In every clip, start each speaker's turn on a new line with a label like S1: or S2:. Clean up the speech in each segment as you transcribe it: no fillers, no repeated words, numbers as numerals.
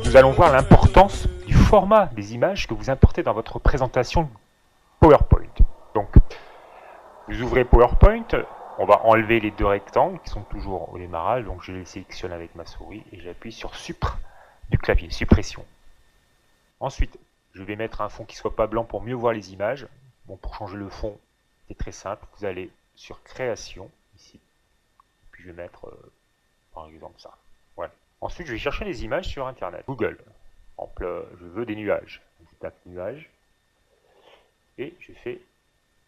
S1: Nous allons voir l'importance du format des images que vous importez dans votre présentation PowerPoint. Donc, vous ouvrez PowerPoint, on va enlever les deux rectangles qui sont toujours au démarrage, donc je les sélectionne avec ma souris et j'appuie sur Suppr du clavier, suppression. Ensuite, je vais mettre un fond qui ne soit pas blanc pour mieux voir les images. Bon, pour changer le fond, c'est très simple, vous allez sur Création, ici, puis je vais mettre, par exemple, ça. Voilà. Ensuite, je vais chercher des images sur Internet, Google. Par exemple, je veux des nuages. Je tape nuages et je fais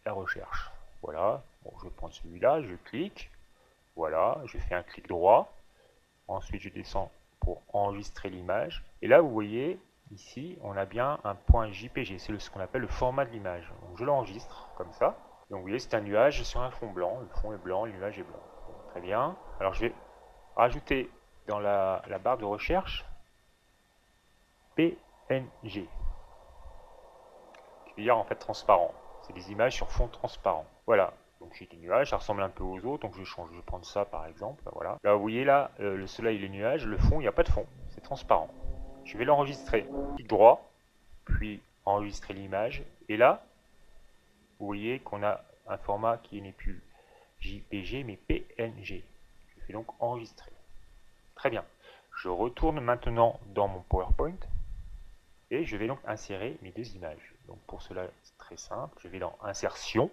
S1: la recherche. Voilà, bon, je vais prendre celui-là, je clique, voilà, je fais un clic droit, ensuite je descends pour enregistrer l'image, et là vous voyez, ici, on a bien un point JPG, c'est ce qu'on appelle le format de l'image. Donc je l'enregistre, comme ça, donc vous voyez c'est un nuage sur un fond blanc, le fond est blanc, le nuage est blanc. Donc, très bien, alors je vais rajouter dans la barre de recherche PNG, qui veut dire en fait transparent. C'est des images sur fond transparent. Voilà, donc j'ai des nuages, ça ressemble un peu aux autres, donc je change, je vais prendre ça par exemple. Voilà. Là vous voyez là, le soleil et les nuages, le fond, il n'y a pas de fond, c'est transparent. Je vais l'enregistrer. Clic droit, puis enregistrer l'image. Et là, vous voyez qu'on a un format qui n'est plus JPG mais PNG. Je fais donc enregistrer. Très bien. Je retourne maintenant dans mon PowerPoint. Et je vais donc insérer mes deux images. Donc pour cela, c'est très simple. Je vais dans Insertion.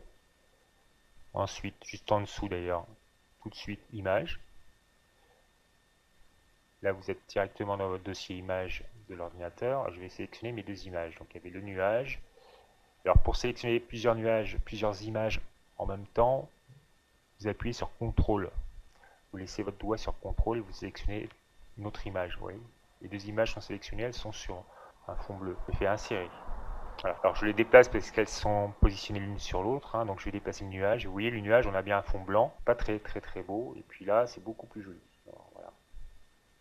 S1: Ensuite, juste en dessous d'ailleurs, tout de suite, Images. Là, vous êtes directement dans votre dossier Images de l'ordinateur. Je vais sélectionner mes deux images. Donc il y avait le nuage. Alors pour sélectionner plusieurs nuages, plusieurs images en même temps, vous appuyez sur CTRL. Vous laissez votre doigt sur CTRL et vous sélectionnez une autre image. Vous voyez, les deux images sont sélectionnées, elles sont sur un fond bleu. Je fais insérer. Voilà. Alors je les déplace parce qu'elles sont positionnées l'une sur l'autre, hein. Donc je vais déplacer le nuage. Vous voyez le nuage, on a bien un fond blanc, pas très beau. Et puis là, c'est beaucoup plus joli. Alors, voilà.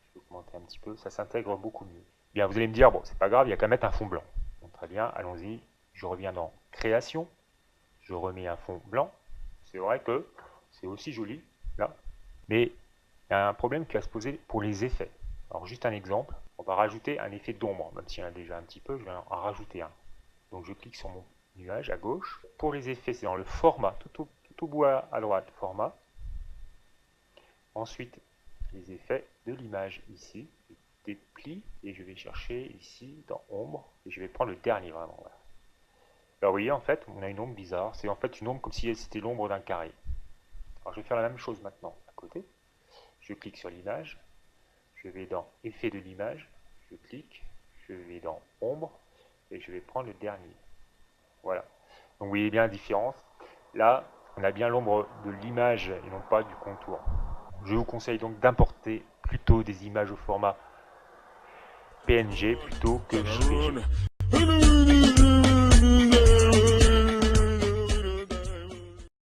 S1: Je vais augmenter un petit peu, ça s'intègre beaucoup mieux. Bien, vous allez me dire, bon, c'est pas grave, il n'y a qu'à mettre un fond blanc. Donc, très bien, allons-y. Je reviens dans Création. Je remets un fond blanc. C'est vrai que c'est aussi joli, là. Mais il y a un problème qui va se poser pour les effets. Alors juste un exemple, on va rajouter un effet d'ombre, même s'il y en a déjà un petit peu, je vais en rajouter un. Donc je clique sur mon nuage à gauche. Pour les effets, c'est dans le format, tout au bout à droite, format. Ensuite, les effets de l'image ici, déplie, et je vais chercher ici dans ombre, et je vais prendre le dernier vraiment. Voilà. Alors vous voyez, en fait, on a une ombre bizarre, c'est en fait une ombre comme si c'était l'ombre d'un carré. Alors je vais faire la même chose maintenant, à côté. Je clique sur l'image, je vais dans effet de l'image, je clique, je vais dans ombre, et je vais prendre le dernier. Voilà. Donc vous voyez bien la différence. Là, on a bien l'ombre de l'image et non pas du contour. Je vous conseille donc d'importer plutôt des images au format PNG plutôt que JPG.